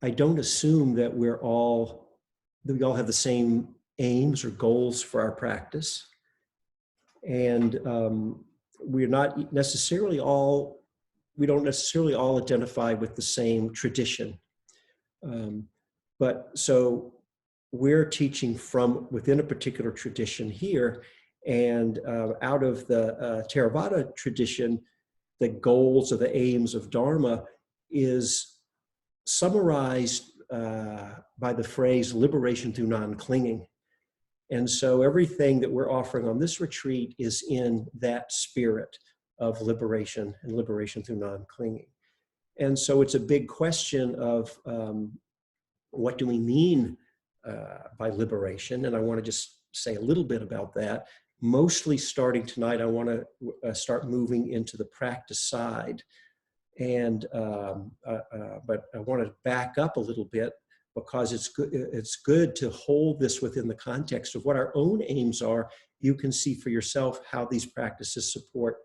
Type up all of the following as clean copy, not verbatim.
I don't assume that we all have the same aims or goals for our practice. And we're not necessarily all, we don't necessarily all identify with the same tradition. But so we're teaching from within a particular tradition here, and out of the Theravada tradition, the goals or the aims of Dharma is summarized by the phrase liberation through non-clinging. And so everything that we're offering on this retreat is in that spirit of liberation and liberation through non-clinging. And so it's a big question of what do we mean by liberation? And I want to just say a little bit about that. Mostly starting tonight, I want to start moving into the practice side. And but I want to back up a little bit, because it's good to hold this within the context of what our own aims are. You can see for yourself how these practices support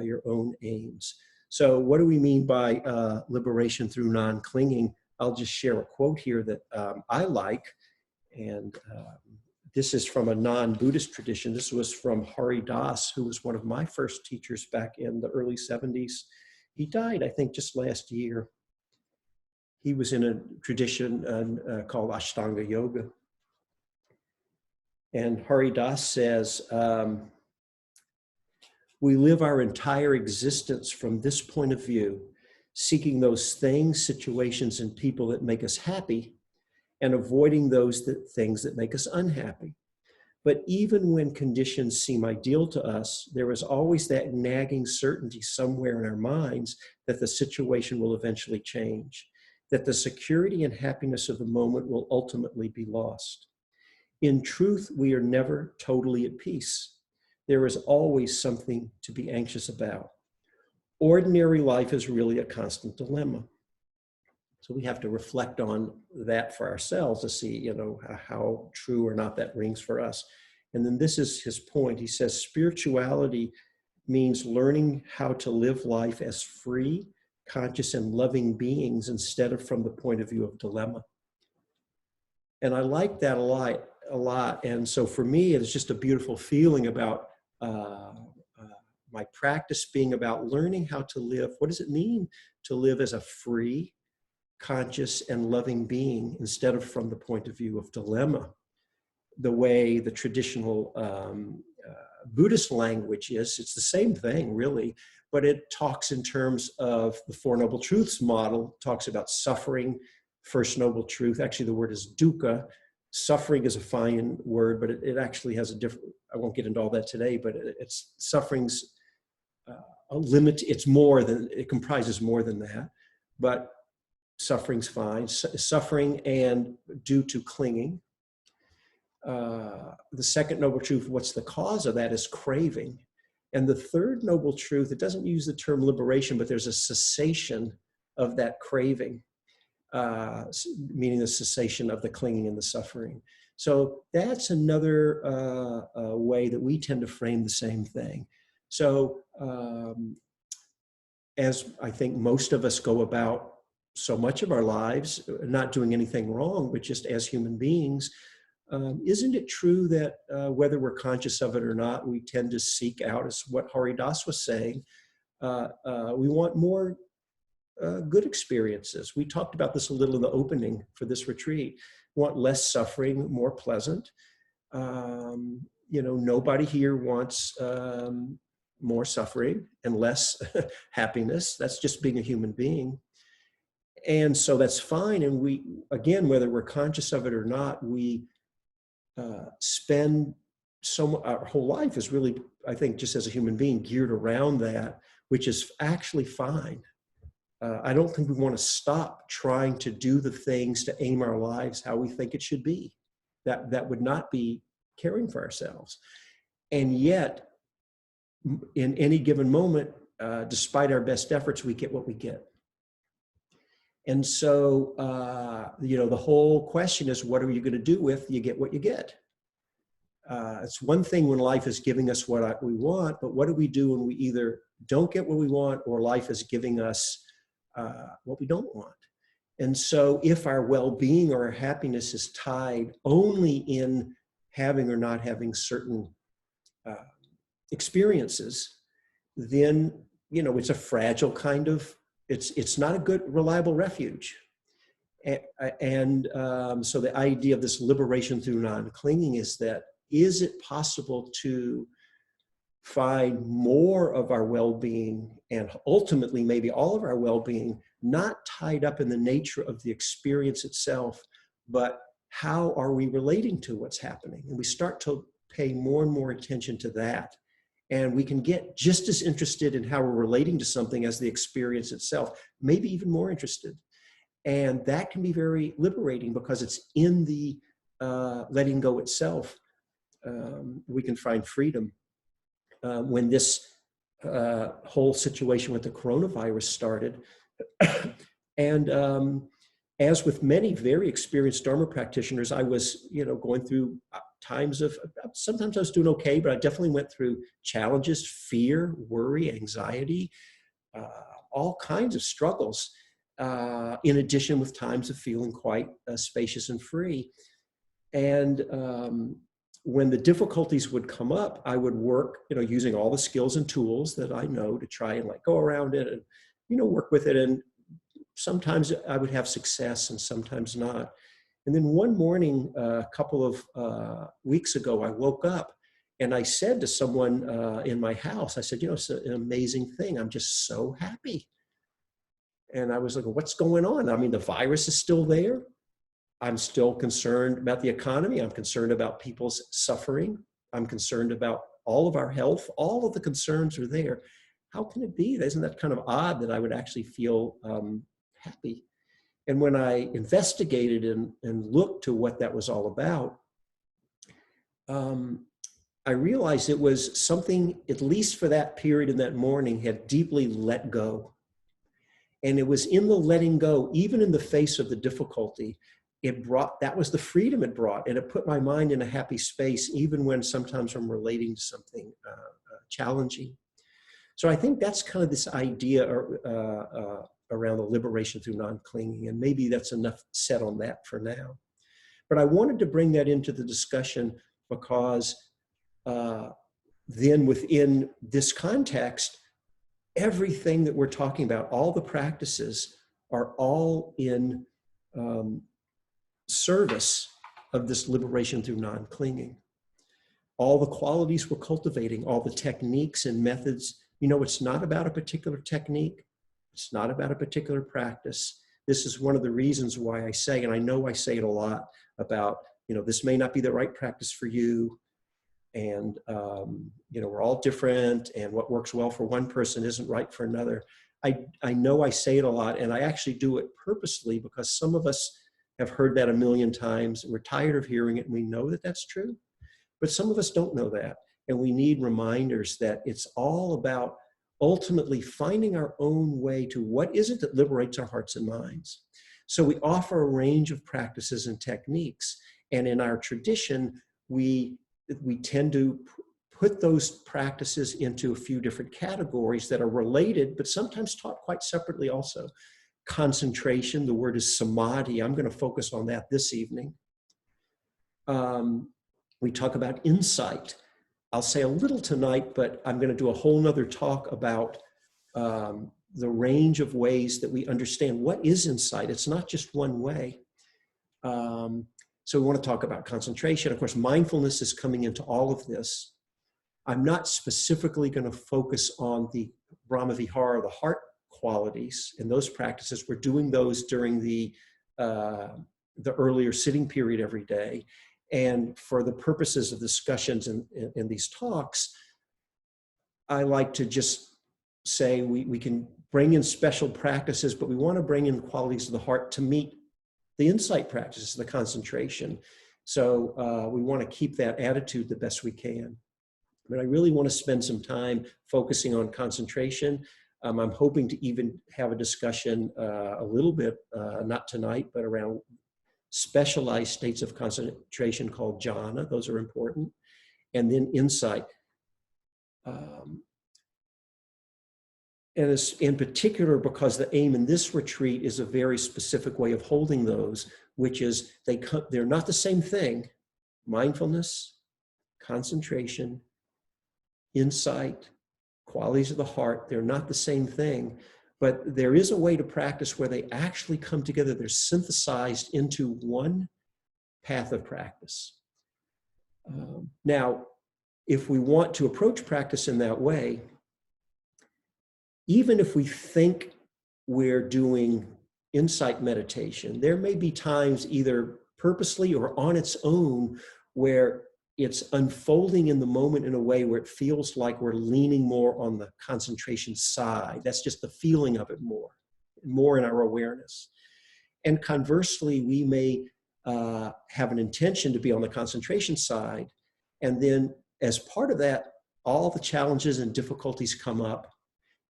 your own aims. So what do we mean by liberation through non-clinging? I'll just share a quote here that I like. And this is from a non-Buddhist tradition. This was from Hari Das, who was one of my first teachers back in the early 70s. He died, I think, just last year. He was in a tradition called Ashtanga Yoga. And Hari Das says, we live our entire existence from this point of view, seeking those things, situations, and people that make us happy, and avoiding those things that make us unhappy. But even when conditions seem ideal to us, there is always that nagging certainty somewhere in our minds that the situation will eventually change, that the security and happiness of the moment will ultimately be lost. In truth, we are never totally at peace. There is always something to be anxious about. Ordinary life is really a constant dilemma. So we have to reflect on that for ourselves to see, you know, how true or not that rings for us. And then this is his point. He says, spirituality means learning how to live life as free, conscious, and loving beings instead of from the point of view of dilemma. And I like that a lot. And so for me, it's just a beautiful feeling about my practice being about learning how to live. What does it mean to live as a free, conscious, and loving being instead of from the point of view of dilemma, the way the traditional Buddhist language is? It's the same thing, really, but it talks in terms of the Four Noble Truths model, talks about suffering, first noble truth. Actually, the word is dukkha. Suffering is a fine word, but it actually has a different, I won't get into all that today, but it's suffering's a limit. It's more than, it comprises more than that, but suffering's fine. Suffering and due to clinging. The second noble truth, what's the cause of that, is craving. And the third noble truth, it doesn't use the term liberation, but there's a cessation of that craving, meaning the cessation of the clinging and the suffering. So that's another way that we tend to frame the same thing. So as I think most of us go about so much of our lives, not doing anything wrong, but just as human beings, isn't it true that whether we're conscious of it or not, we tend to seek out, as what Hari Das was saying, we want more good experiences. We talked about this a little in the opening for this retreat. We want less suffering, more pleasant. You know, nobody here wants more suffering and less happiness. That's just being a human being. And so that's fine. And we, again, whether we're conscious of it or not, we spend our whole life is really, I think, just as a human being, geared around that, which is actually fine. I don't think we want to stop trying to do the things to aim our lives how we think it should be. That would not be caring for ourselves. And yet, in any given moment, despite our best efforts, we get what we get. And so, you know, the whole question is, what are you going to do with you get what you get? It's one thing when life is giving us what we want, but what do we do when we either don't get what we want or life is giving us what we don't want? And so if our well-being or our happiness is tied only in having or not having certain uh, experiences, then, you know, it's a fragile kind of, it's not a good, reliable refuge. And so the idea of this liberation through non-clinging is that, is it possible to find more of our well-being and ultimately maybe all of our well-being not tied up in the nature of the experience itself, but how are we relating to what's happening? And we start to pay more and more attention to that. And we can get just as interested in how we're relating to something as the experience itself, maybe even more interested. And that can be very liberating because it's in the letting go itself. We can find freedom. When this whole situation with the coronavirus started, and as with many very experienced Dharma practitioners, I was, you know, going through times of, sometimes I was doing okay, but I definitely went through challenges, fear, worry, anxiety, all kinds of struggles, in addition with times of feeling quite spacious and free. And when the difficulties would come up, I would work, you know, using all the skills and tools that I know to try and like go around it and, you know, work with it. And sometimes I would have success and sometimes not. And then one morning, a couple of weeks ago, I woke up and I said to someone in my house, I said, you know, it's an amazing thing. I'm just so happy. And I was like, what's going on? I mean, the virus is still there. I'm still concerned about the economy. I'm concerned about people's suffering. I'm concerned about all of our health. All of the concerns are there. How can it be? Isn't that kind of odd that I would actually feel happy? And when I investigated and looked to what that was all about, I realized it was something, at least for that period in that morning, had deeply let go. And it was in the letting go, even in the face of the difficulty, it brought, that was the freedom it brought. And it put my mind in a happy space, even when sometimes I'm relating to something challenging. So I think that's kind of this idea around the liberation through non-clinging. And maybe that's enough said on that for now. But I wanted to bring that into the discussion because then within this context, everything that we're talking about, all the practices are all in service of this liberation through non-clinging. All the qualities we're cultivating, all the techniques and methods, you know, it's not about a particular technique. It's not about a particular practice. This is one of the reasons why I say, and I know I say it a lot about, you know, this may not be the right practice for you. And, you know, we're all different, and what works well for one person isn't right for another. I know I say it a lot, and I actually do it purposely because some of us have heard that a million times. We're tired of hearing it, and we know that that's true. But some of us don't know that, and we need reminders that it's all about ultimately finding our own way to what is it that liberates our hearts and minds. So we offer a range of practices and techniques, and in our tradition, we tend to put those practices into a few different categories that are related, but sometimes taught quite separately also. Concentration, the word is Samadhi. I'm going to focus on that this evening. We talk about insight. I'll say a little tonight, but I'm going to do a whole nother talk about the range of ways that we understand what is insight. It's not just one way. So we want to talk about concentration. Of course, mindfulness is coming into all of this. I'm not specifically going to focus on the Brahma Vihara, the heart qualities and those practices. We're doing those during the earlier sitting period every day. And for the purposes of discussions in these talks, I like to just say we can bring in special practices, but we want to bring in qualities of the heart to meet the insight practices, the concentration. So we want to keep that attitude the best we can. But I really want to spend some time focusing on concentration. I'm hoping to even have a discussion a little bit, not tonight, but around specialized states of concentration called jhana. Those are important. And then insight. And it's in particular because the aim in this retreat is a very specific way of holding those, which is they're not the same thing. Mindfulness, concentration, insight, qualities of the heart, they're not the same thing. But there is a way to practice where they actually come together. They're synthesized into one path of practice. Now, if we want to approach practice in that way, even if we think we're doing insight meditation, there may be times either purposely or on its own where it's unfolding in the moment in a way where it feels like we're leaning more on the concentration side. That's just the feeling of it more in our awareness. And conversely, we may have an intention to be on the concentration side. And then as part of that, all the challenges and difficulties come up.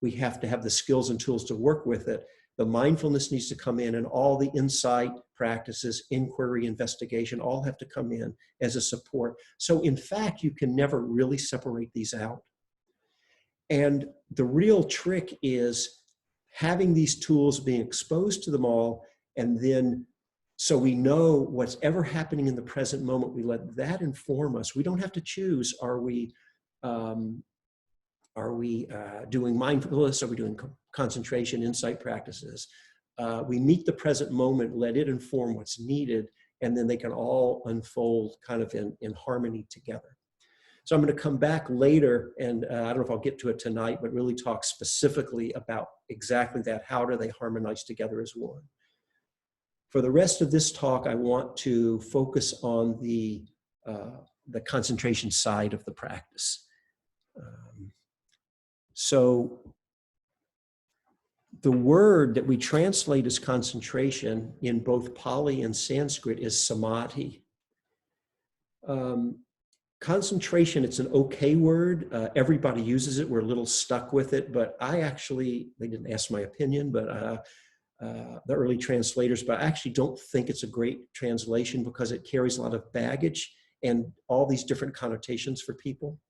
We have to have the skills and tools to work with it. The mindfulness needs to come in, and all the insight practices, inquiry, investigation, all have to come in as a support. So in fact, you can never really separate these out. And the real trick is having these tools, being exposed to them all, and then so we know what's ever happening in the present moment, we let that inform us. We don't have to choose, are we doing mindfulness? Are we doing concentration, insight practices? We meet the present moment, let it inform what's needed, and then they can all unfold kind of in harmony together. So I'm going to come back later, and I don't know if I'll get to it tonight, but really talk specifically about exactly that. How do they harmonize together as one? For the rest of this talk, I want to focus on the concentration side of the practice. So the word that we translate as concentration in both Pali and Sanskrit is samadhi. Concentration, it's an okay word. Everybody uses it. We're a little stuck with it, but they didn't ask my opinion, but the early translators, but I actually don't think it's a great translation because it carries a lot of baggage and all these different connotations for people.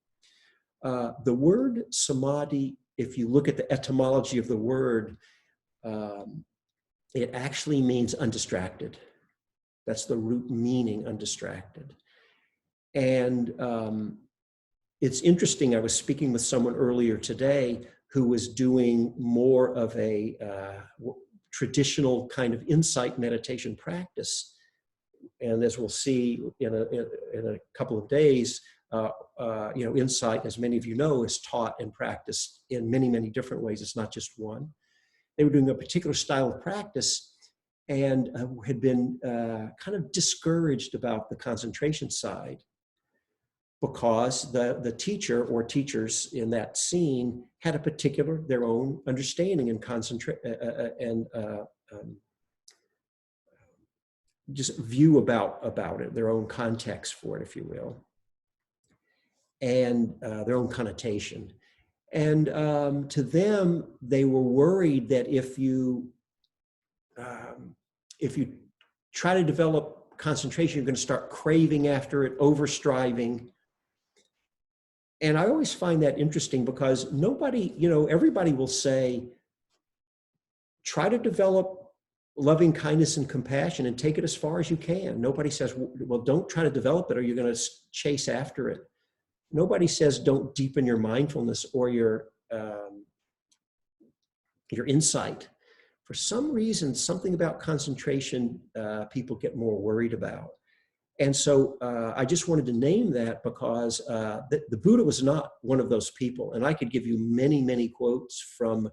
The word samadhi, if you look at the etymology of the word, it actually means undistracted. That's the root meaning, undistracted. And it's interesting, I was speaking with someone earlier today who was doing more of a traditional kind of insight meditation practice. And as we'll see in a couple of days, insight, as many of you know, is taught and practiced in many, many different ways. It's not just one. They were doing a particular style of practice and had been kind of discouraged about the concentration side because the teacher or teachers in that scene had a particular, their own understanding and just view about it, their own context for it, if you will, and their own connotation. And to them, they were worried that if you try to develop concentration, you're going to start craving after it, over-striving. And I always find that interesting because everybody will say, try to develop loving kindness and compassion and take it as far as you can. Nobody says, well, don't try to develop it or you're going to chase after it. Nobody says don't deepen your mindfulness or your insight. For some reason, something about concentration people get more worried about. And so I just wanted to name that because the Buddha was not one of those people. And I could give you many, many quotes from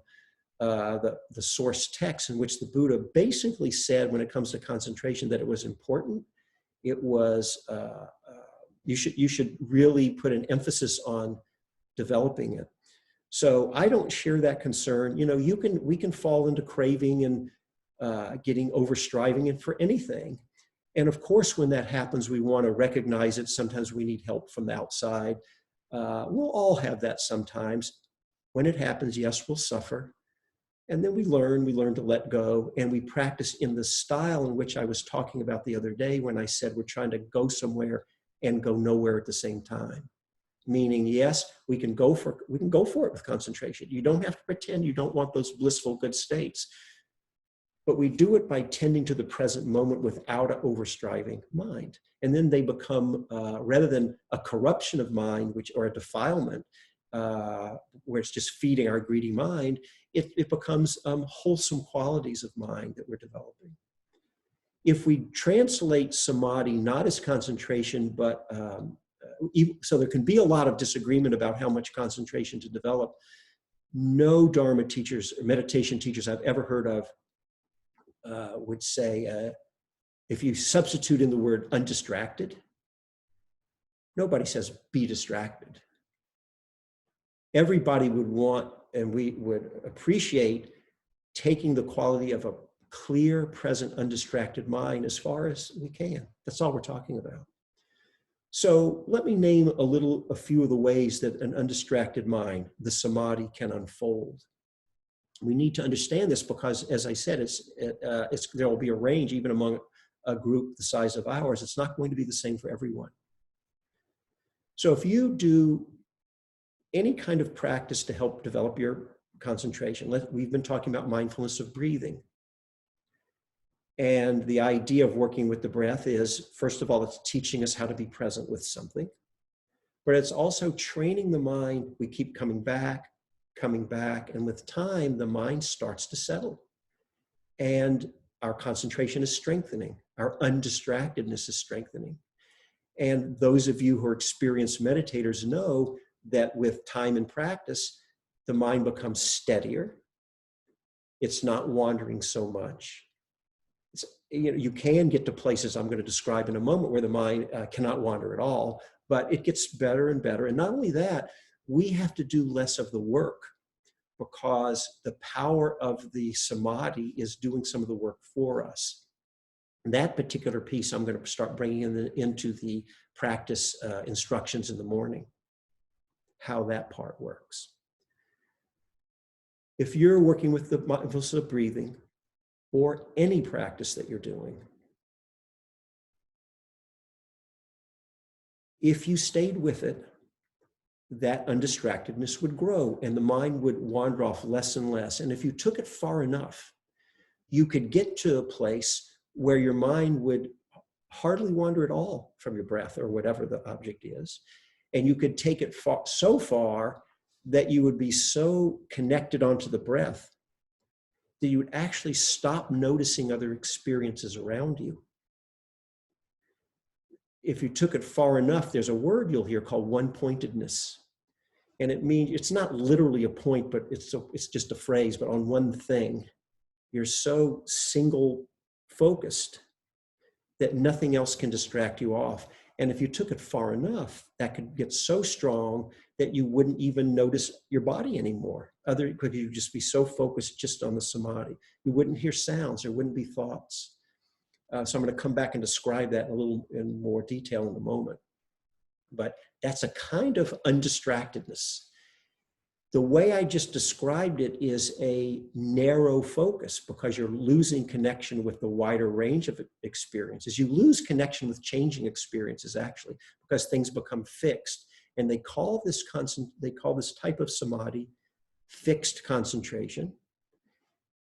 the source text in which the Buddha basically said when it comes to concentration that it was important. It was, you should really put an emphasis on developing it. So I don't share that concern. We can fall into craving and getting over-striving and for anything. And of course, when that happens, we want to recognize it. Sometimes we need help from the outside. We'll all have that sometimes. When it happens, yes, we'll suffer. And then we learn to let go, and we practice in the style in which I was talking about the other day when I said we're trying to go somewhere and go nowhere at the same time. meaning, yes, we can go for it with concentration. You don't have to pretend you don't want those blissful good states, but we do it by tending to the present moment without an overstriving mind. And then they become, rather than a corruption of mind, or a defilement, where it's just feeding our greedy mind, it becomes wholesome qualities of mind that we're developing. If we translate samadhi not as concentration, but so there can be a lot of disagreement about how much concentration to develop. No Dharma teachers or meditation teachers I've ever heard of would say, if you substitute in the word undistracted, nobody says be distracted. Everybody would want, and we would appreciate, taking the quality of a clear, present, undistracted mind as far as we can. That's all we're talking about. So let me name a few of the ways that an undistracted mind, the samadhi, can unfold. We need to understand this because, as I said, there will be a range even among a group the size of ours. It's not going to be the same for everyone. So if you do any kind of practice to help develop your concentration, we've been talking about mindfulness of breathing. And the idea of working with the breath is, first of all, it's teaching us how to be present with something, but it's also training the mind. We keep coming back, and with time, the mind starts to settle. And our concentration is strengthening. Our undistractedness is strengthening. And those of you who are experienced meditators know that with time and practice, the mind becomes steadier. It's not wandering so much. You can get to places I'm going to describe in a moment where the mind cannot wander at all, but it gets better and better. And not only that, we have to do less of the work because the power of the samadhi is doing some of the work for us. And that particular piece I'm going to start bringing into the practice instructions in the morning, how that part works. If you're working with the mindfulness of breathing, or any practice that you're doing, if you stayed with it, that undistractedness would grow and the mind would wander off less and less. And if you took it far enough, you could get to a place where your mind would hardly wander at all from your breath or whatever the object is. And you could take it so far that you would be so connected onto the breath that you would actually stop noticing other experiences around you. If you took it far enough, there's a word you'll hear called one-pointedness. And it means, it's not literally a point, but it's just a phrase, but on one thing. You're so single focused that nothing else can distract you off. And if you took it far enough, that could get so strong that you wouldn't even notice your body anymore. Because you'd just be so focused just on the samadhi. You wouldn't hear sounds, there wouldn't be thoughts. So I'm going to come back and describe that in more detail in a moment. But that's a kind of undistractedness. The way I just described it is a narrow focus because you're losing connection with the wider range of experiences. You lose connection with changing experiences, actually, because things become fixed. And they call this type of samadhi fixed concentration.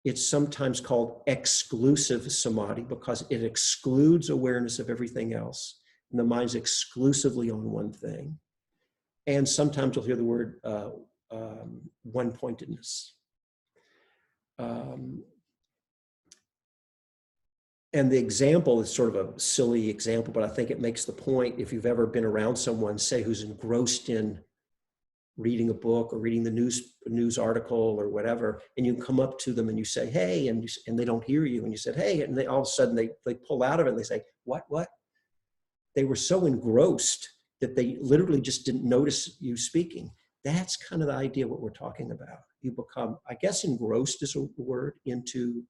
It's sometimes called exclusive samadhi because it excludes awareness of everything else. And the mind's exclusively on one thing. And sometimes you'll hear the word one-pointedness. And the example is sort of a silly example, but I think it makes the point. If you've ever been around someone, say, who's engrossed in reading a book or reading the news article or whatever, and you come up to them and you say, hey, and they don't hear you, and you said, hey, and they all of a sudden they pull out of it and they say, what? They were so engrossed that they literally just didn't notice you speaking. That's kind of the idea of what we're talking about. You become, I guess engrossed is a word, into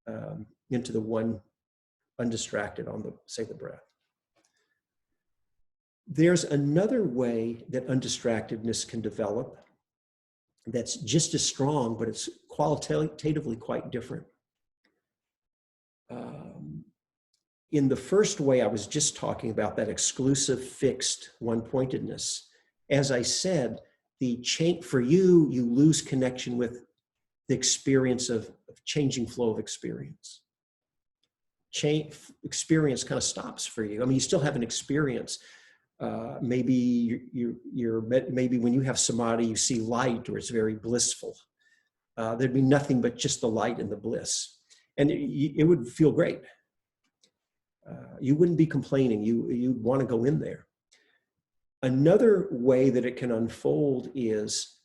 the one undistracted on the breath. There's another way that undistractedness can develop that's just as strong, but it's qualitatively quite different. In the first way I was just talking about, that exclusive, fixed one-pointedness, As I said, the change for you, you lose connection with the experience of changing flow of experience. Experience kind of stops for you. I mean, you still have an experience. Maybe maybe when you have samadhi, you see light, or it's very blissful. There'd be nothing but just the light and the bliss, and it would feel great. You wouldn't be complaining. You'd want to go in there. Another way that it can unfold is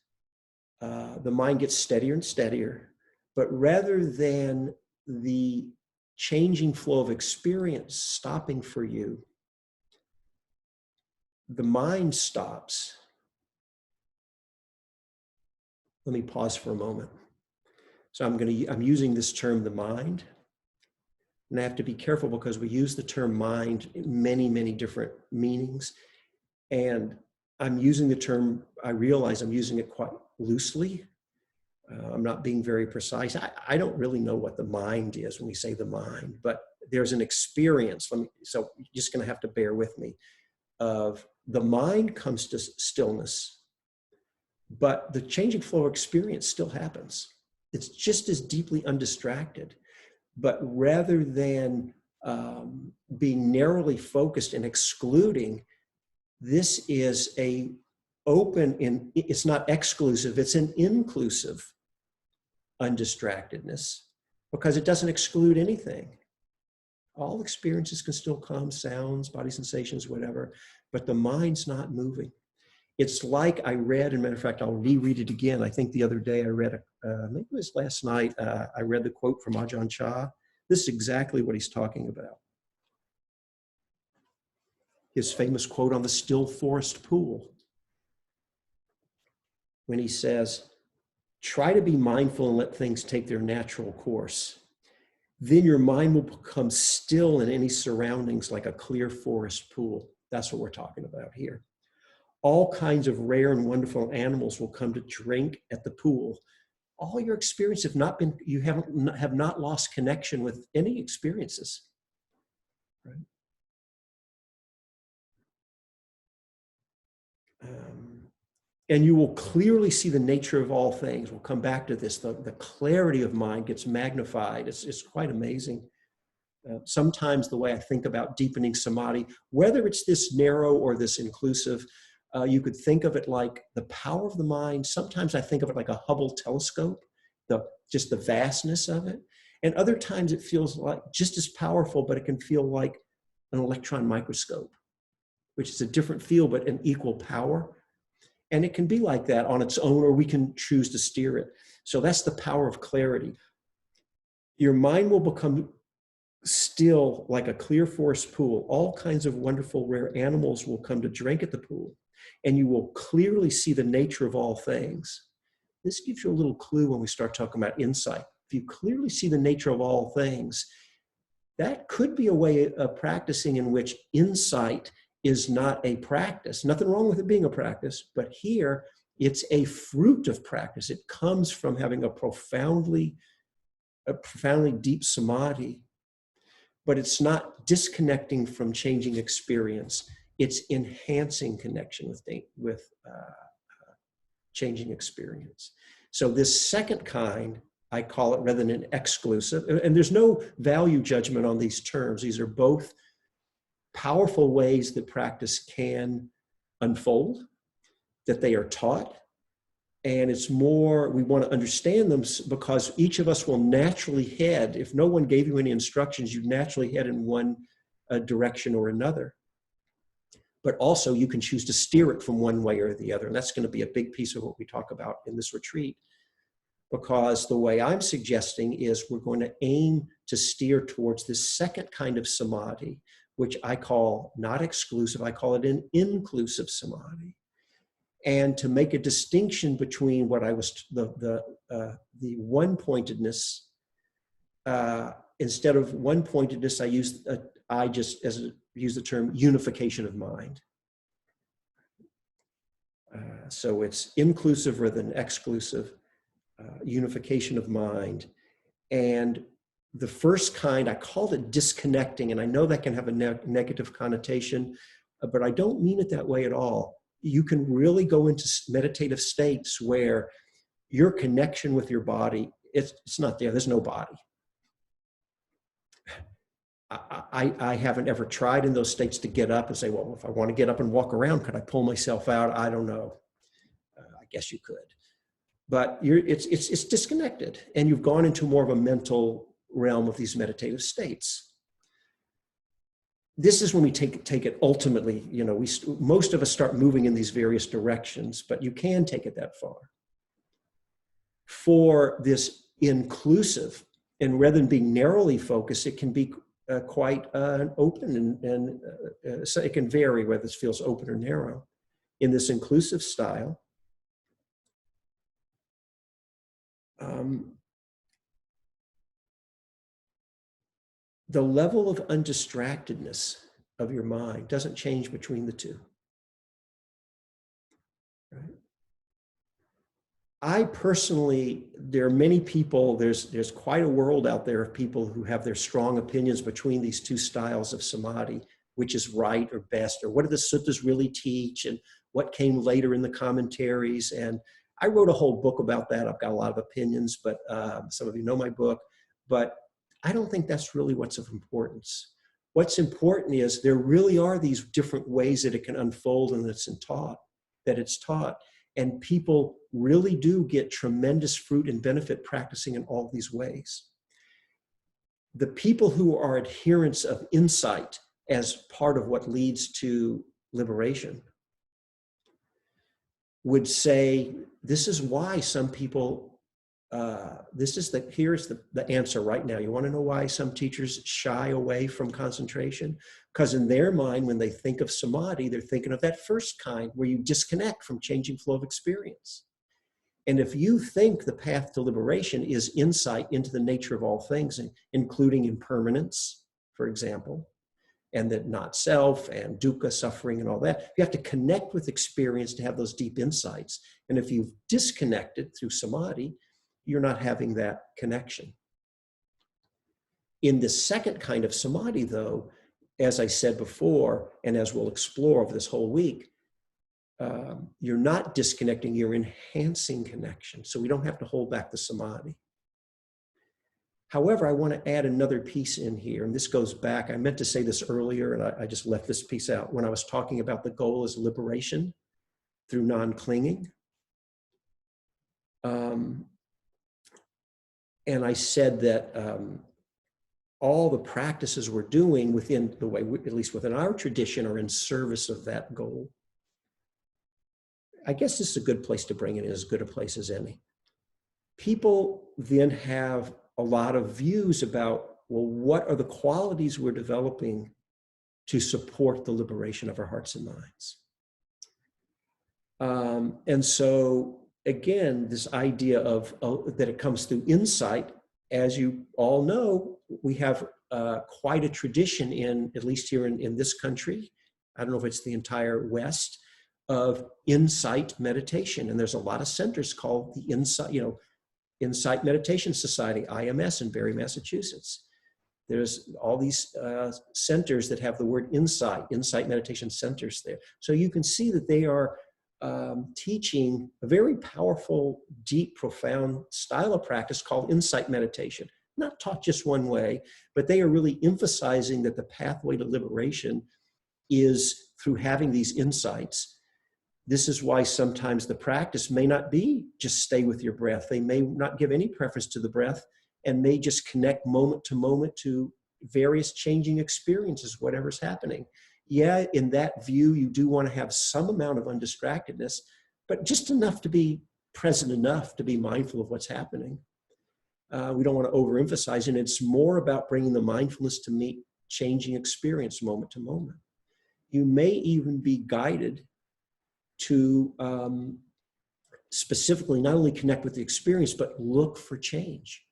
the mind gets steadier and steadier, but rather than the changing flow of experience stopping for you, the mind stops. Let me pause for a moment. So I'm using this term, the mind, and I have to be careful because we use the term mind in many, many different meanings. And I'm using the term, I realize I'm using it quite loosely. I'm not being very precise. I don't really know what the mind is when we say the mind, but there's an experience. So you're just going to have to bear with me. Of the mind comes to stillness, but the changing flow of experience still happens. It's just as deeply undistracted, but rather than being narrowly focused and excluding, this is a open, it's not exclusive, it's an inclusive undistractedness, because it doesn't exclude anything. All experiences can still come, sounds, body sensations, whatever, but the mind's not moving. It's like I read, and matter of fact, I'll reread it again. I think the other day I read, maybe it was last night, I read the quote from Ajahn Chah. This is exactly what he's talking about. His famous quote on the still forest pool, when he says, try to be mindful and let things take their natural course. Then your mind will become still in any surroundings like a clear forest pool. That's what we're talking about here. All kinds of rare and wonderful animals will come to drink at the pool. All your experience have not been, you have not lost connection with any experiences, right? And you will clearly see the nature of all things. We'll come back to this. The clarity of mind gets magnified. It's quite amazing. Sometimes the way I think about deepening samadhi, whether it's this narrow or this inclusive, you could think of it like the power of the mind. Sometimes I think of it like a Hubble telescope, just the vastness of it. And other times it feels like just as powerful, but it can feel like an electron microscope, which is a different field, but an equal power. And it can be like that on its own, or we can choose to steer it. So that's the power of clarity. Your mind will become still like a clear forest pool. All kinds of wonderful, rare animals will come to drink at the pool, and you will clearly see the nature of all things. This gives you a little clue when we start talking about insight. If you clearly see the nature of all things, that could be a way of practicing in which insight is not a practice. Nothing wrong with it being a practice, but here it's a fruit of practice. It comes from having a profoundly deep samadhi, but it's not disconnecting from changing experience. It's enhancing connection with changing experience. So this second kind, I call it, rather than an exclusive, and there's no value judgment on these terms. These are both powerful ways that practice can unfold, that they are taught. And it's more, we want to understand them because each of us will naturally head, if no one gave you any instructions, you'd naturally head in one direction or another. But also you can choose to steer it from one way or the other. And that's going to be a big piece of what we talk about in this retreat. Because the way I'm suggesting is we're going to aim to steer towards this second kind of samadhi, which I call not exclusive, I call it an inclusive samadhi. And to make a distinction between what I was, the one-pointedness, instead of one-pointedness, I just use the term unification of mind. So it's inclusive rather than exclusive, unification of mind. And the first kind, I called it disconnecting, and I know that can have a negative connotation, but I don't mean it that way at all. you can really go into meditative states where your connection with your body, it's not there. There's no body. I haven't ever tried in those states to get up and say, well, if I want to get up and walk around, could I pull myself out? I don't know. I guess you could. But it's disconnected, and you've gone into more of a mental realm of these meditative states. This is when we take it ultimately, most of us start moving in these various directions, but you can take it that far. For this inclusive, and rather than being narrowly focused, it can be quite open, and so it can vary whether this feels open or narrow. In this inclusive style, the level of undistractedness of your mind doesn't change between the two. Right? I personally, there are many people, there's quite a world out there of people who have their strong opinions between these two styles of samadhi, which is right or best, or what do the suttas really teach, and what came later in the commentaries. And I wrote a whole book about that. I've got a lot of opinions, but some of you know my book, but I don't think that's really what's of importance. What's important is there really are these different ways that it can unfold and that it's taught. And people really do get tremendous fruit and benefit practicing in all these ways. The people who are adherents of insight as part of what leads to liberation would say, this is why some people, here's the answer right now. You want to know why some teachers shy away from concentration? Because in their mind, when they think of samadhi, they're thinking of that first kind where you disconnect from changing flow of experience. And if you think the path to liberation is insight into the nature of all things, including impermanence, for example, and that not self and dukkha, suffering and all that, you have to connect with experience to have those deep insights. And if you've disconnected through samadhi, you're not having that connection. In the second kind of samadhi, though, as I said before, and as we'll explore over this whole week, you're not disconnecting, you're enhancing connection. So we don't have to hold back the samadhi. However, I want to add another piece in here, and this goes back, I meant to say this earlier, and I just left this piece out when I was talking about the goal is liberation through non-clinging. And I said that all the practices we're doing within the way, at least within our tradition, are in service of that goal. I guess this is a good place to bring it in, as good a place as any. People then have a lot of views about, well, what are the qualities we're developing to support the liberation of our hearts and minds? And so, again, this idea of that it comes through insight, as you all know, we have quite a tradition in, at least here in this country, I don't know if it's the entire West, of insight meditation. And there's a lot of centers called the Insight Meditation Society, IMS, in Barre, Massachusetts. There's all these centers that have the word insight meditation centers there. So you can see that they are teaching a very powerful, deep, profound style of practice called insight meditation. Not taught just one way, but they are really emphasizing that the pathway to liberation is through having these insights. This is why sometimes the practice may not be just stay with your breath. They may not give any preference to the breath and may just connect moment to various changing experiences, whatever's happening. Yeah, in that view, you do want to have some amount of undistractedness, but just enough to be present enough to be mindful of what's happening. We don't want to overemphasize, and it's more about bringing the mindfulness to meet changing experience moment to moment. You may even be guided to specifically not only connect with the experience, but look for change.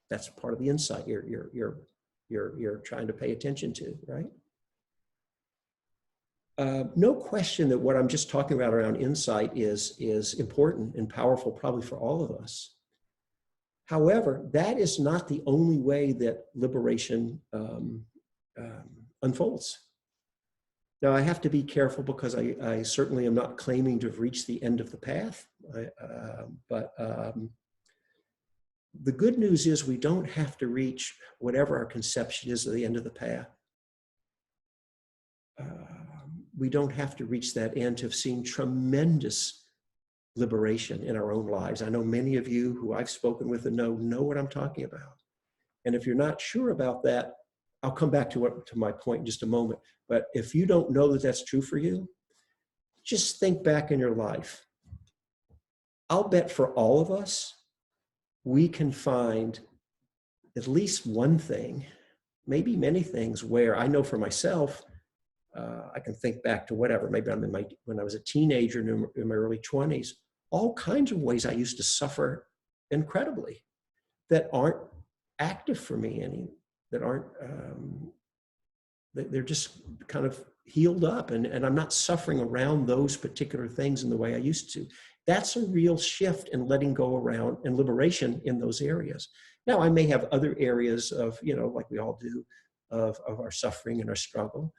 That's part of the insight you're trying to pay attention to, right? No question that what I'm just talking about around insight is important and powerful, probably for all of us. However, that is not the only way that liberation unfolds. Now, I have to be careful because I certainly am not claiming to have reached the end of the path. But the good news is we don't have to reach whatever our conception is of the end of the path. We don't have to reach that end to have seen tremendous liberation in our own lives. I know many of you who I've spoken with and know what I'm talking about. And if you're not sure about that, I'll come back to my point in just a moment. But if you don't know that that's true for you, just think back in your life. I'll bet for all of us, we can find at least one thing, maybe many things, where I know for myself, I can think back to whatever, maybe when I was a teenager in my early 20s, all kinds of ways I used to suffer incredibly that aren't active for me that aren't, they're just kind of healed up, and I'm not suffering around those particular things in the way I used to. That's a real shift in letting go around and liberation in those areas. Now, I may have other areas of, like we all do, of our suffering and our struggle,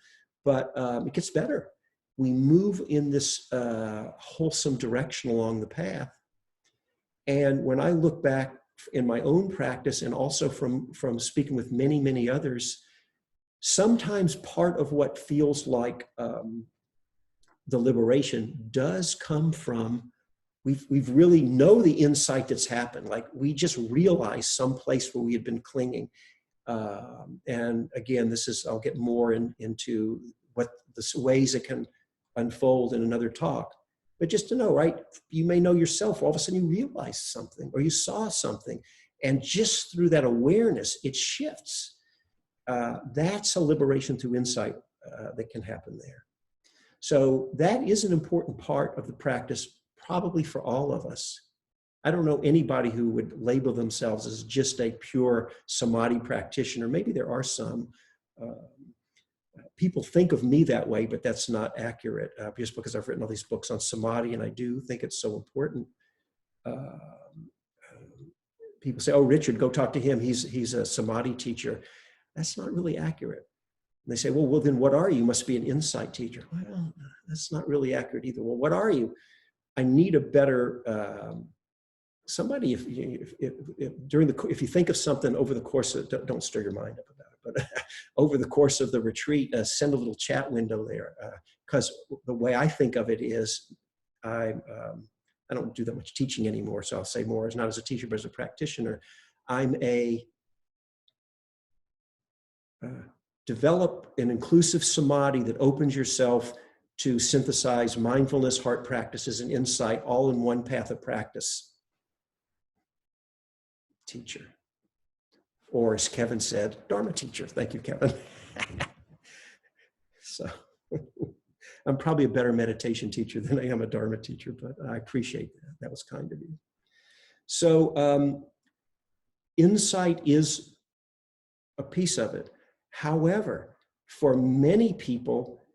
but it gets better. We move in this wholesome direction along the path. And when I look back in my own practice, and also from speaking with many, many others, sometimes part of what feels like the liberation does come from, we've really know the insight that's happened. Like we just realized some place where we had been clinging. And again, I'll get more into what the ways it can unfold in another talk. But just to know, right, you may know yourself, all of a sudden you realize something or you saw something. And just through that awareness, it shifts. That's a liberation through insight that can happen there. So that is an important part of the practice, probably for all of us. I don't know anybody who would label themselves as just a pure Samadhi practitioner. Maybe there are some. People think of me that way, but that's not accurate, just because I've written all these books on Samadhi, and I do think it's so important. People say, oh, Richard, go talk to him. He's a Samadhi teacher. That's not really accurate. And they say, well, then what are you? You must be an insight teacher. Well, that's not really accurate either. Well, what are you? I need a better somebody. If you think of something over the course of, don't stir your mind up about it, but over the course of the retreat, send a little chat window there, because the way I think of it is, I don't do that much teaching anymore, so I'll say more as not as a teacher but as a practitioner. I'm develop an inclusive samadhi that opens yourself to synthesize mindfulness, heart practices, and insight all in one path of practice. Teacher. Or as Kevin said, Dharma teacher. Thank you, Kevin. So I'm probably a better meditation teacher than I am a Dharma teacher, but I appreciate that. That was kind of you. So insight is a piece of it. However, for many people,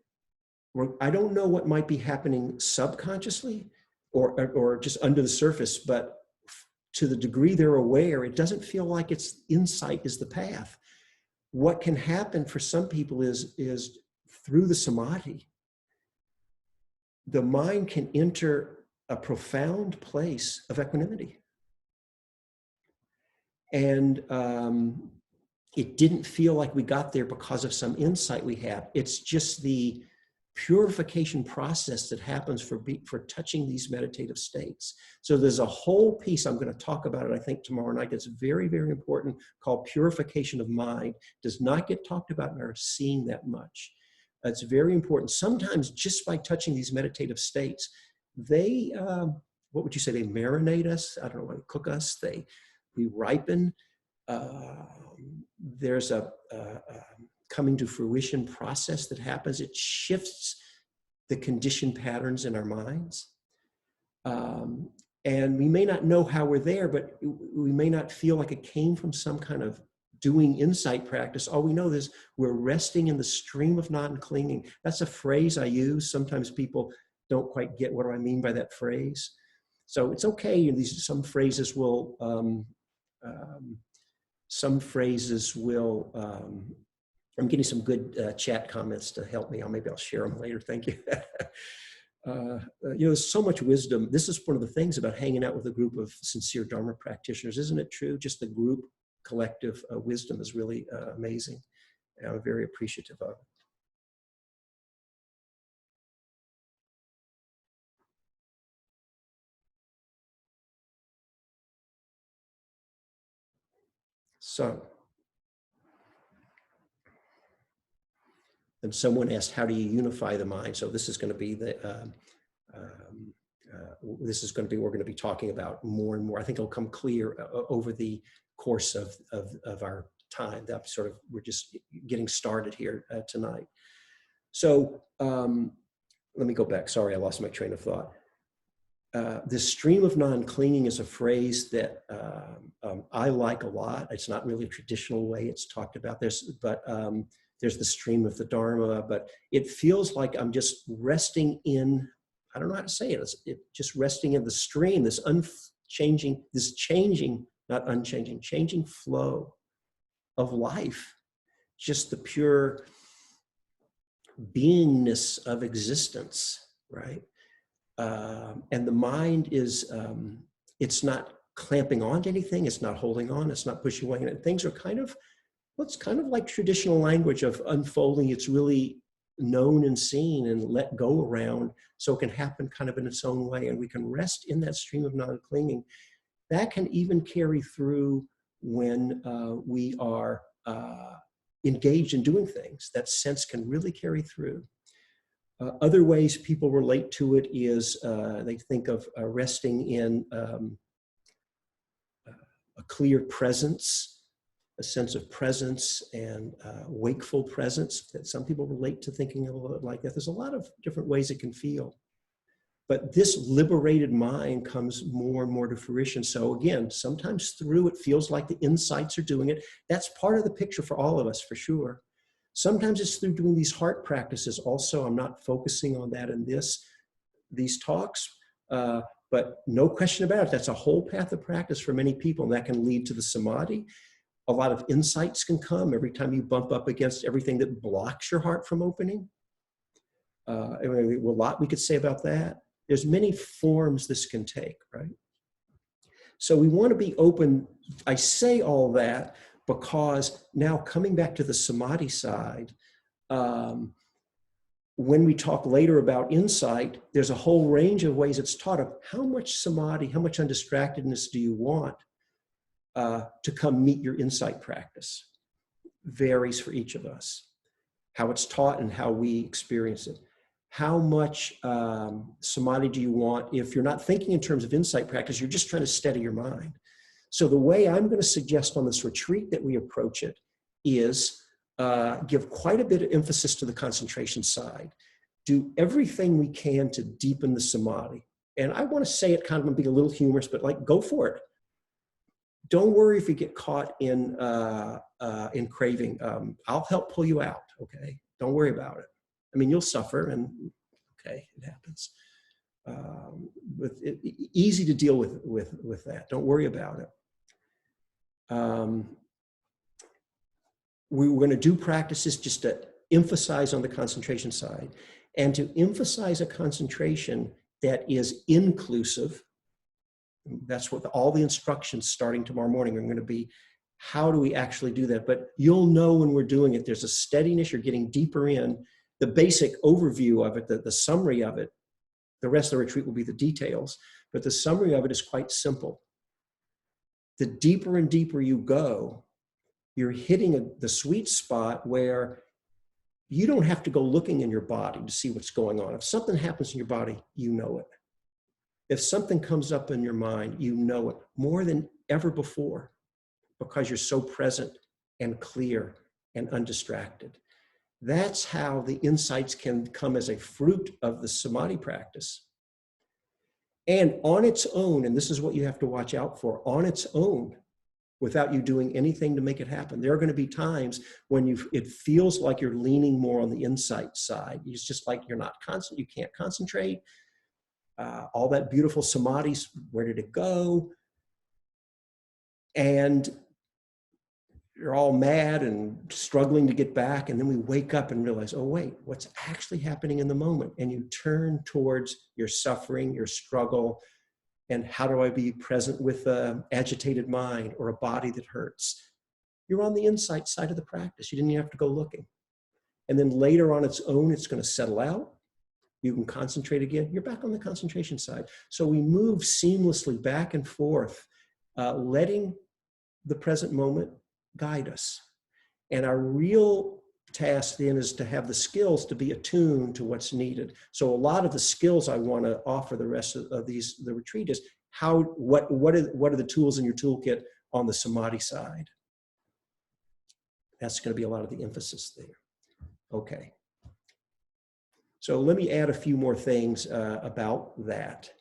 I don't know what might be happening subconsciously or just under the surface, but to the degree they're aware, it doesn't feel like it's insight is the path. What can happen for some people is through the samadhi, the mind can enter a profound place of equanimity. And it didn't feel like we got there because of some insight we have. It's just the purification process that happens for touching these meditative states. So there's a whole piece, I'm going to talk about it, I think, tomorrow night, that's very, very important, called purification of mind. Does not get talked about in our seeing that much. It's very important. Sometimes just by touching these meditative states, they, what would you say, they marinate us? I don't know, cook us, we ripen. There's a coming to fruition process that happens. It shifts the conditioned patterns in our minds. And we may not know how we're there, but we may not feel like it came from some kind of doing insight practice. All we know is we're resting in the stream of non-clinging. That's a phrase I use. Sometimes people don't quite get what do I mean by that phrase. So it's okay. Some phrases will I'm getting some good chat comments to help me. Maybe I'll share them later. Thank you. There's so much wisdom. This is one of the things about hanging out with a group of sincere Dharma practitioners. Isn't it true? Just the group collective wisdom is really amazing. And I'm very appreciative of it. So, and someone asked, how do you unify the mind? So this is going to be we're going to be talking about more and more. I think it'll come clear over the course of our time. We're just getting started here tonight. So let me go back. Sorry, I lost my train of thought. This stream of non-clinging is a phrase that I like a lot. It's not really a traditional way it's talked about. There's the stream of the Dharma, but it feels like I'm just resting in, I don't know how to say it, just resting in the stream, this changing flow of life, just the pure beingness of existence, right? And the mind is, it's not clamping on to anything, it's not holding on, it's not pushing away. And things are it's kind of like traditional language of unfolding. It's really known and seen and let go around, so it can happen kind of in its own way. And we can rest in that stream of non-clinging. That can even carry through when we are engaged in doing things. That sense can really carry through. Other ways people relate to it is they think of resting in a clear presence, a sense of presence and wakeful presence, that some people relate to thinking a little bit like that. There's a lot of different ways it can feel. But this liberated mind comes more and more to fruition. So again, sometimes through it feels like the insights are doing it. That's part of the picture for all of us, for sure. Sometimes it's through doing these heart practices. Also, I'm not focusing on that in these talks, but no question about it, that's a whole path of practice for many people, and that can lead to the Samadhi. A lot of insights can come every time you bump up against everything that blocks your heart from opening. A lot we could say about that. There's many forms this can take, right? So we want to be open. I say all that because now coming back to the Samadhi side, when we talk later about insight, there's a whole range of ways it's taught of how much Samadhi, how much undistractedness do you want to come meet your insight practice. Varies for each of us, how it's taught and how we experience it. How much Samadhi do you want? If you're not thinking in terms of insight practice, you're just trying to steady your mind. So the way I'm going to suggest on this retreat that we approach it is give quite a bit of emphasis to the concentration side. Do everything we can to deepen the Samadhi. And I want to say it kind of being a little humorous, but like, go for it. Don't worry if you get caught in craving. I'll help pull you out, okay? Don't worry about it. I mean, you'll suffer, and okay, it happens. Easy to deal with that. Don't worry about it. We were going to do practices just to emphasize on the concentration side, and to emphasize a concentration that is inclusive. That's what all the instructions starting tomorrow morning are going to be. How do we actually do that? But you'll know when we're doing it. There's a steadiness. You're getting deeper in. The basic overview of it, the summary of it, the rest of the retreat will be the details, but the summary of it is quite simple. The deeper and deeper you go, you're hitting the sweet spot where you don't have to go looking in your body to see what's going on. If something happens in your body, you know it. If something comes up in your mind, you know it more than ever before, because you're so present and clear and undistracted. That's how the insights can come as a fruit of the Samadhi practice. And on its own, and this is what you have to watch out for, on its own, without you doing anything to make it happen, there are going to be times when it feels like you're leaning more on the insight side. It's just like you're not constant, you can't concentrate. All that beautiful Samadhi, where did it go? And you're all mad and struggling to get back. And then we wake up and realize, oh, wait, what's actually happening in the moment? And you turn towards your suffering, your struggle, and how do I be present with an agitated mind or a body that hurts? You're on the insight side of the practice. You didn't even have to go looking. And then later on its own, it's going to settle out. You can concentrate again. You're back on the concentration side. So we move seamlessly back and forth, letting the present moment guide us. And our real task then is to have the skills to be attuned to what's needed. So a lot of the skills I want to offer the rest of the retreat is what are the tools in your toolkit on the Samadhi side? That's going to be a lot of the emphasis there. Okay. So let me add a few more things about that.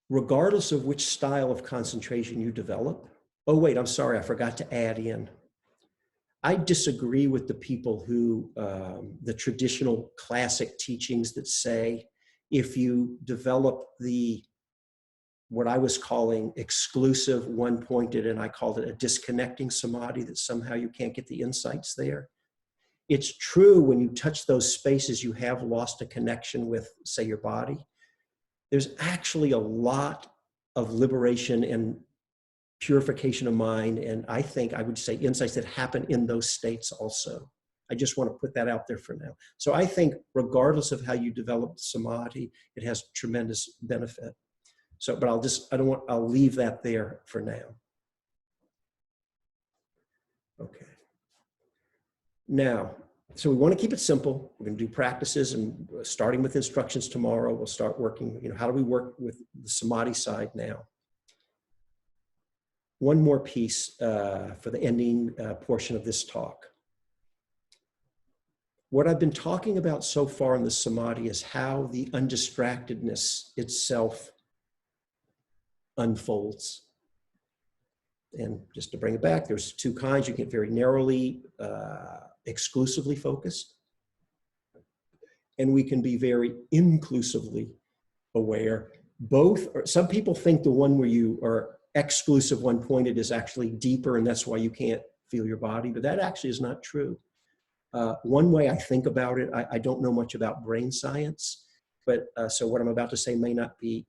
Regardless of which style of concentration you develop, oh wait, I'm sorry, I forgot to add in. I disagree with the people who, the traditional classic teachings that say, if you develop what I was calling exclusive, one-pointed, and I called it a disconnecting samadhi, that somehow you can't get the insights there. It's true when you touch those spaces, you have lost a connection with, say, your body. There's actually a lot of liberation and purification of mind, and I think I would say insights that happen in those states also. I just want to put that out there for now. So I think regardless of how you develop samadhi, it has tremendous benefit. So, but I'll leave that there for now. Okay. Now, so we want to keep it simple. We're going to do practices, and starting with instructions tomorrow, we'll start working, how do we work with the Samadhi side now? One more piece for the ending portion of this talk. What I've been talking about so far in the Samadhi is how the undistractedness itself unfolds. And just to bring it back, there's two kinds. You get very narrowly, exclusively focused, and we can be very inclusively aware. Some people think the one where you are exclusive, one-pointed is actually deeper, and that's why you can't feel your body, but that actually is not true. One way I think about it, I don't know much about brain science, but so what I'm about to say may not be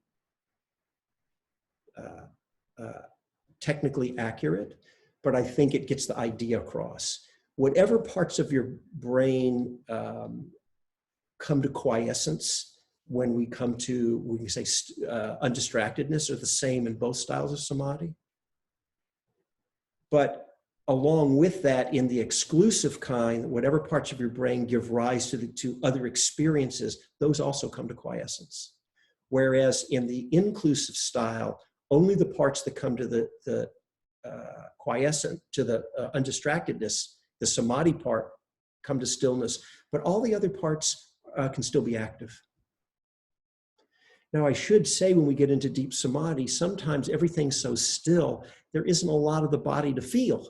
technically accurate, but I think it gets the idea across. Whatever parts of your brain come to quiescence when we come to, we can say undistractedness, are the same in both styles of samadhi. But along with that, in the exclusive kind, whatever parts of your brain give rise to other experiences, those also come to quiescence. Whereas in the inclusive style, only the parts that come to the quiescent, to the undistractedness, the samadhi part, come to stillness, but all the other parts can still be active. Now, I should say, when we get into deep samadhi, sometimes everything's so still, there isn't a lot of the body to feel,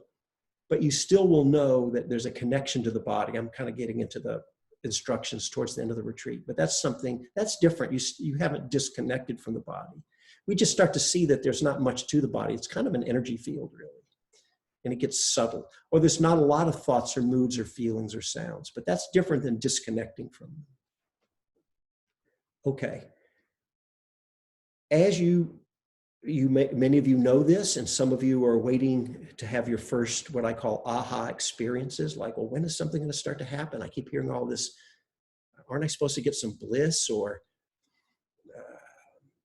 but you still will know that there's a connection to the body. I'm kind of getting into the instructions towards the end of the retreat, but that's something that's different. You haven't disconnected from the body. We just start to see that there's not much to the body. It's kind of an energy field, really. And it gets subtle. Or there's not a lot of thoughts or moods or feelings or sounds, but that's different than disconnecting from them. Okay. As many of you know this, and some of you are waiting to have your first, what I call aha experiences, like, well, when is something going to start to happen? I keep hearing all this, aren't I supposed to get some bliss? Or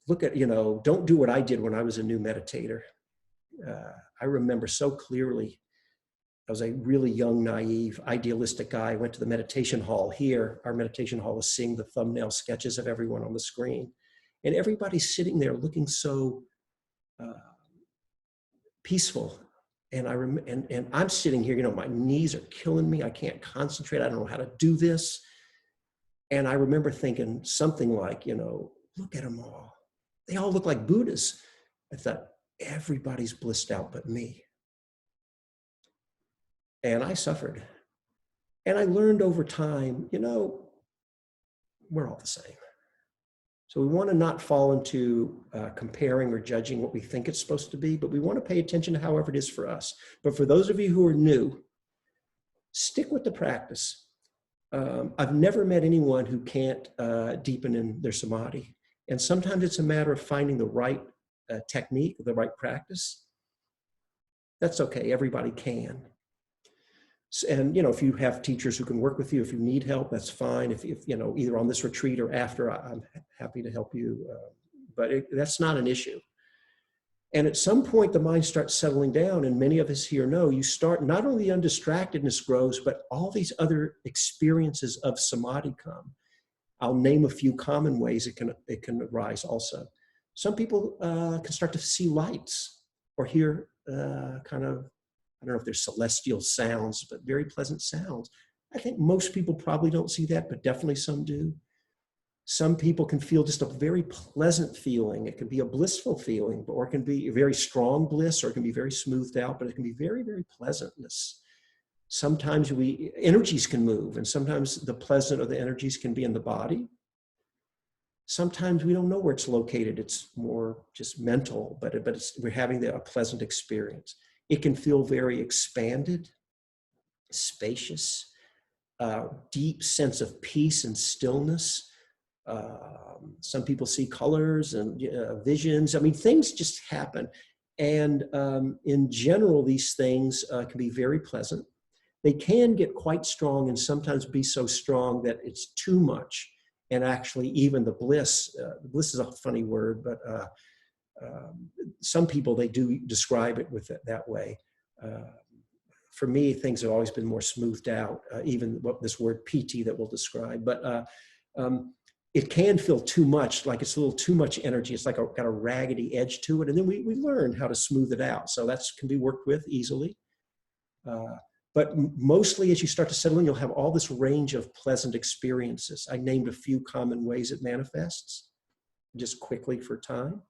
look at, don't do what I did when I was a new meditator. I remember so clearly, I was a really young, naive, idealistic guy. I went to the meditation hall here. Our meditation hall is seeing the thumbnail sketches of everyone on the screen. And everybody's sitting there looking so peaceful. And I'm sitting here, my knees are killing me. I can't concentrate. I don't know how to do this. And I remember thinking something like, look at them all. They all look like Buddhas. I thought, everybody's blissed out but me. And I suffered. And I learned over time, we're all the same. So we want to not fall into comparing or judging what we think it's supposed to be, but we want to pay attention to however it is for us. But for those of you who are new, stick with the practice. I've never met anyone who can't deepen in their samadhi. And sometimes it's a matter of finding the right technique, the right practice. That's okay, everybody can. And, if you have teachers who can work with you, if you need help, that's fine. If either on this retreat or after, I'm happy to help you. But that's not an issue. And at some point, the mind starts settling down, and many of us here know you start, not only undistractedness grows, but all these other experiences of samadhi come. I'll name a few common ways it can arise also. Some people can start to see lights or hear I don't know if there's celestial sounds, but very pleasant sounds. I think most people probably don't see that, but definitely some do. Some people can feel just a very pleasant feeling. It can be a blissful feeling, or it can be a very strong bliss, or it can be very smoothed out, but it can be very, very pleasantness. Sometimes energies can move, and sometimes the pleasant or the energies can be in the body. Sometimes we don't know where it's located. It's more just mental, but we're having a pleasant experience. It can feel very expanded, spacious, deep sense of peace and stillness. Some people see colors and visions. I mean, things just happen. And in general, these things can be very pleasant. They can get quite strong and sometimes be so strong that it's too much. And actually, even the bliss is a funny word, but some people, they do describe it with it that way. For me, things have always been more smoothed out, even what this word piti that we'll describe. But it can feel too much, like it's a little too much energy. It's like got a raggedy edge to it. And then we learn how to smooth it out. So that can be worked with easily. But mostly as you start to settle in, you'll have all this range of pleasant experiences. I named a few common ways it manifests, just quickly for time.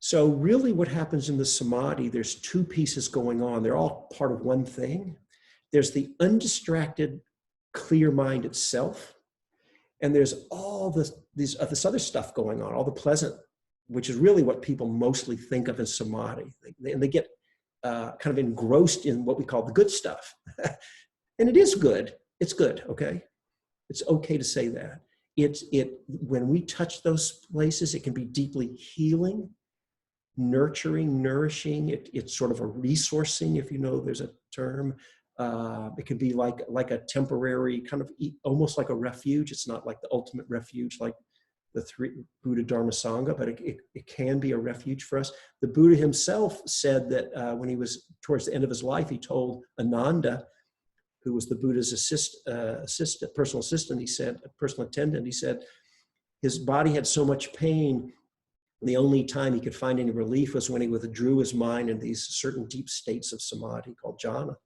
So really what happens in the samadhi, there's two pieces going on. They're all part of one thing. There's the undistracted, clear mind itself. And there's all this other stuff going on, all the pleasant, which is really what people mostly think of as samadhi. They get kind of engrossed in what we call the good stuff. And it is good. It's good, okay? It's okay to say that. When we touch those places, it can be deeply healing, nurturing, nourishing. It's sort of a resourcing, if you know there's a term. It can be like a temporary kind of almost like a refuge. It's not like the ultimate refuge like the three Buddha, Dharma, Sangha, but it can be a refuge for us. The Buddha himself said that when he was towards the end of his life, he told Ananda, who was the Buddha's personal assistant, he said, personal attendant, he said, his body had so much pain, the only time he could find any relief was when he withdrew his mind in these certain deep states of samadhi called jhana.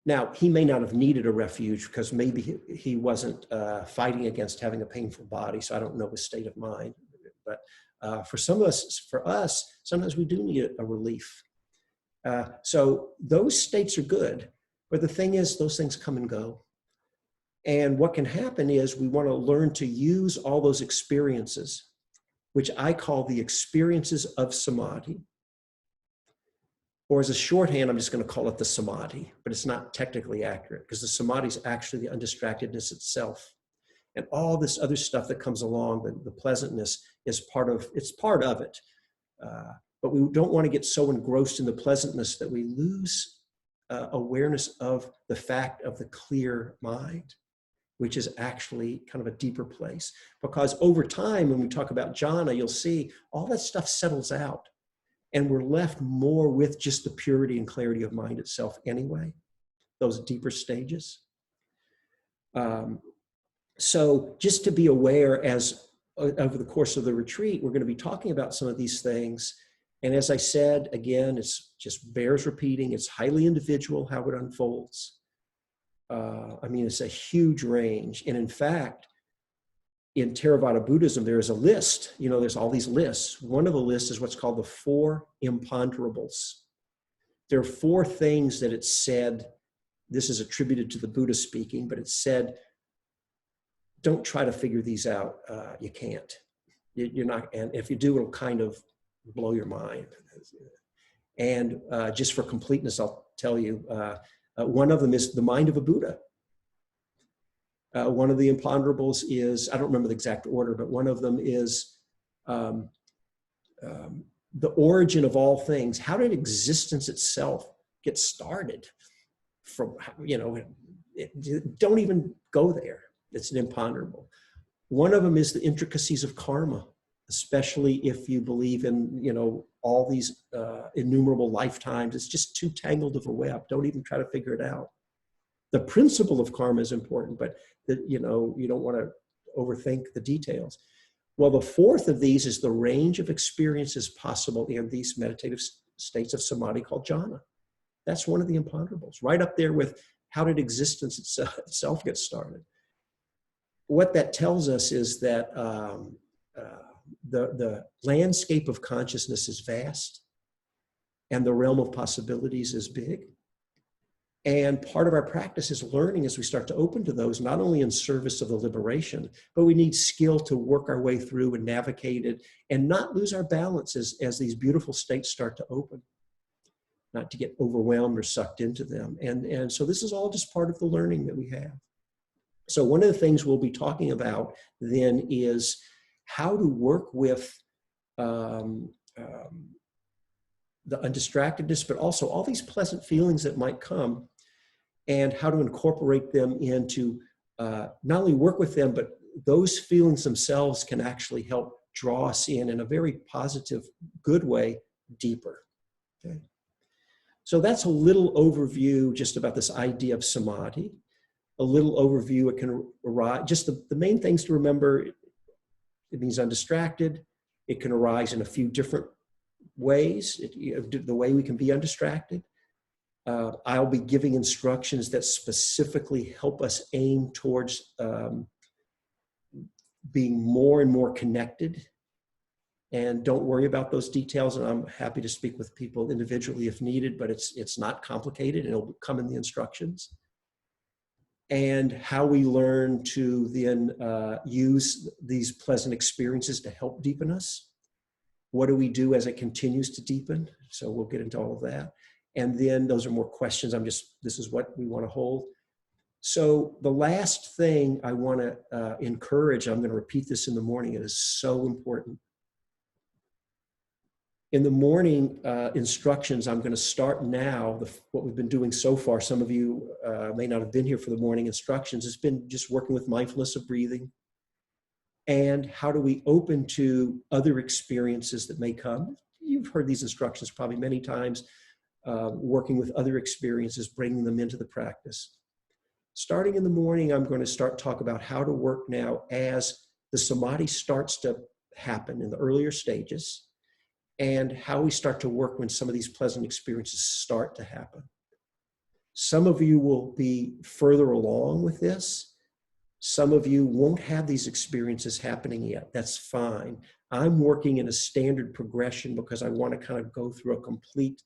Now, he may not have needed a refuge because maybe he wasn't fighting against having a painful body, so I don't know his state of mind. But for us, sometimes we do need a relief. So those states are good, but the thing is, those things come and go. And what can happen is we want to learn to use all those experiences, which I call the experiences of samadhi. Or as a shorthand, I'm just going to call it the samadhi, but it's not technically accurate because the samadhi is actually the undistractedness itself. And all this other stuff that comes along, the pleasantness is part of it. But we don't want to get so engrossed in the pleasantness that we lose awareness of the fact of the clear mind, which is actually kind of a deeper place. Because over time, when we talk about jhana, you'll see all that stuff settles out. And we're left more with just the purity and clarity of mind itself anyway, those deeper stages. So just to be aware as over the course of the retreat, we're going to be talking about some of these things. And as I said, again, it's just bears repeating. It's highly individual how it unfolds. I mean, it's a huge range. And in fact, in Theravada Buddhism, there is a list. You know, there's all these lists. One of the lists is what's called the 4 imponderables. There are 4 things that it's said, this is attributed to the Buddha speaking, but it's said don't try to figure these out. You can't. You're not, and if you do, it'll kind of blow your mind. And just for completeness, I'll tell you, one of them is the mind of a Buddha. One of the imponderables is, I don't remember the exact order, but one of them is the origin of all things. How did existence itself get started? From, don't even go there. It's an imponderable. One of them is the intricacies of karma, especially if you believe in, all these innumerable lifetimes. It's just too tangled of a web. Don't even try to figure it out. The principle of karma is important, but you don't want to overthink the details. Well, the fourth of these is the range of experiences possible in these meditative states of samadhi called jhana. That's one of the imponderables, right up there with how did existence itself get started. What that tells us is that the landscape of consciousness is vast and the realm of possibilities is big. And part of our practice is learning as we start to open to those, not only in service of the liberation, but we need skill to work our way through and navigate it and not lose our balance as these beautiful states start to open, not to get overwhelmed or sucked into them. And so this is all just part of the learning that we have. So one of the things we'll be talking about then is how to work with the undistractedness, but also all these pleasant feelings that might come, and how to incorporate them into, not only work with them, but those feelings themselves can actually help draw us in a very positive, good way, deeper. Okay. So that's a little overview just about this idea of samadhi. A little overview, it can arise, just the main things to remember, it means undistracted. It can arise in a few different ways, the way we can be undistracted. I'll be giving instructions that specifically help us aim towards being more and more connected. And don't worry about those details. And I'm happy to speak with people individually if needed, but it's not complicated and it'll come in the instructions. And how we learn to then use these pleasant experiences to help deepen us. What do we do as it continues to deepen? So we'll get into all of that. And then those are more questions. This is what we want to hold. So the last thing I want to encourage, I'm going to repeat this in the morning. It is so important. In the morning instructions, I'm going to start now, what we've been doing so far. Some of you may not have been here for the morning instructions. It's been just working with mindfulness of breathing. And how do we open to other experiences that may come? You've heard these instructions probably many times, working with other experiences, bringing them into the practice. Starting in the morning, I'm going to talk about how to work now as the samadhi starts to happen in the earlier stages, and how we start to work when some of these pleasant experiences start to happen. Some of you will be further along with this. Some of you won't have these experiences happening yet. That's fine. I'm working in a standard progression because I want to kind of go through a complete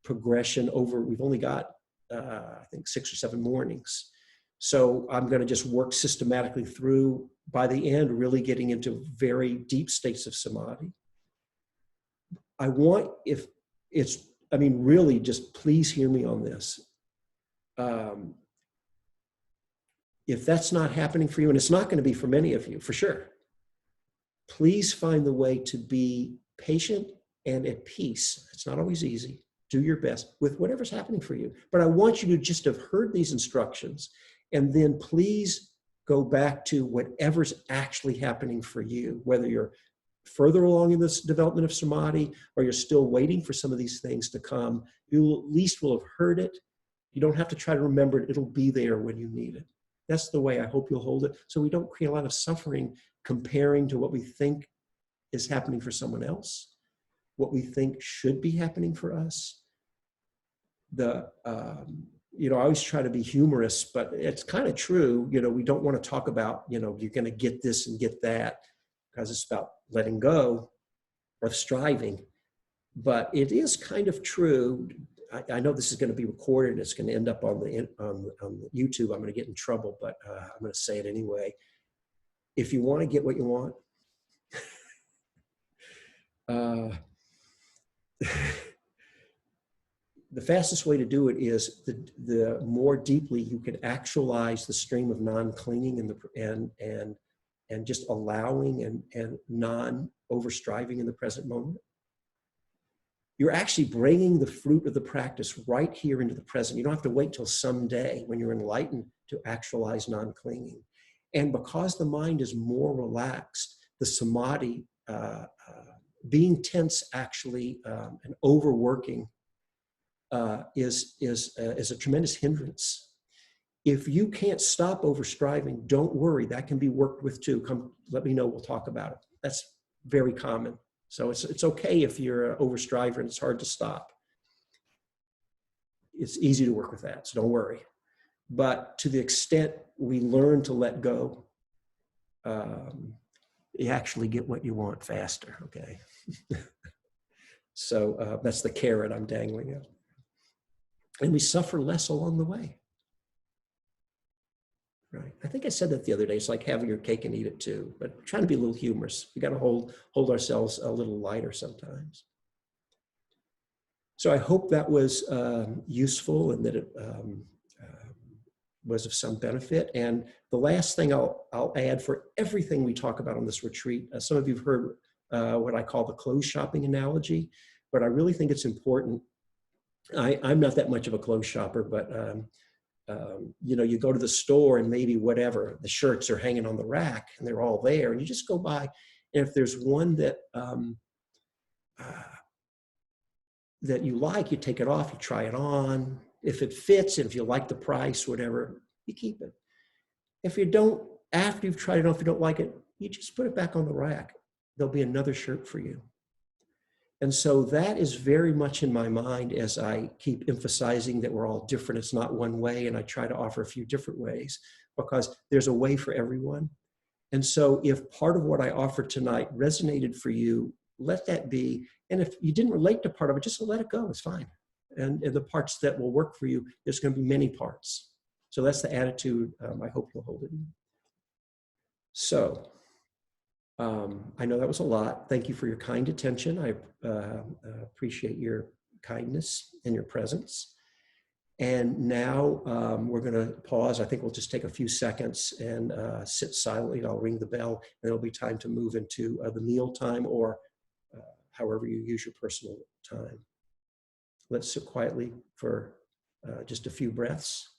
progression over, we've only got, I think 6 or 7 mornings. So I'm going to just work systematically through, by the end, really getting into very deep states of samadhi. I want, really just please hear me on this. If that's not happening for you, and it's not going to be for many of you, for sure, please find the way to be patient and at peace. It's not always easy. Do your best with whatever's happening for you. But I want you to just have heard these instructions, and then please go back to whatever's actually happening for you, whether you're further along in this development of samadhi or you're still waiting for some of these things to come. You at least will have heard it. You don't have to try to remember it. It'll be there when you need it. That's the way I hope you'll hold it, so we don't create a lot of suffering comparing to what we think is happening for someone else, what we think should be happening for us. I always try to be humorous, but it's kind of true. We don't want to talk about, you're going to get this and get that, because it's about letting go of striving. But it is kind of true. I know this is going to be recorded and it's going to end up on the YouTube. I'm going to get in trouble, but I'm going to say it anyway. if you want to get what you want, uh, the fastest way to do it is the more deeply you can actualize the stream of non-clinging and just allowing and non-overstriving in the present moment. You're actually bringing the fruit of the practice right here into the present. You don't have to wait till someday when you're enlightened to actualize non-clinging. And because the mind is more relaxed, the samadhi, being tense actually and overworking is a tremendous hindrance. If you can't stop overstriving, don't worry. That can be worked with too. Come, let me know. We'll talk about it. That's very common. So it's okay if you're an overstriver and it's hard to stop. It's easy to work with that, so don't worry. But to the extent we learn to let go, you actually get what you want faster, okay? So that's the carrot I'm dangling out. And we suffer less along the way. Right. I think I said that the other day. It's like having your cake and eat it too, but trying to be a little humorous. We got to hold ourselves a little lighter sometimes. So I hope that was useful and that it was of some benefit. And the last thing I'll add for everything we talk about on this retreat, some of you've heard what I call the clothes shopping analogy, but I really think it's important. I'm not that much of a clothes shopper, but you know, you go to the store and maybe whatever, the shirts are hanging on the rack and they're all there, and you just go by, and if there's one that that you like, you take it off, you try it on. If it fits, and if you like the price, whatever, you keep it. If you don't, after you've tried it on, if you don't like it, you just put it back on the rack. There'll be another shirt for you. And so that is very much in my mind as I keep emphasizing that we're all different. It's not one way, and I try to offer a few different ways because there's a way for everyone. And so if part of what I offered tonight resonated for you, let that be. And if you didn't relate to part of it, just let it go. It's fine. And the parts that will work for you, there's going to be many parts. So that's the attitude I hope you'll hold it in. So I know that was a lot. Thank you for your kind attention. I appreciate your kindness and your presence. And now we're going to pause. I think we'll just take a few seconds and sit silently. I'll ring the bell, and it'll be time to move into the meal time or however you use your personal time. Let's sit quietly for just a few breaths.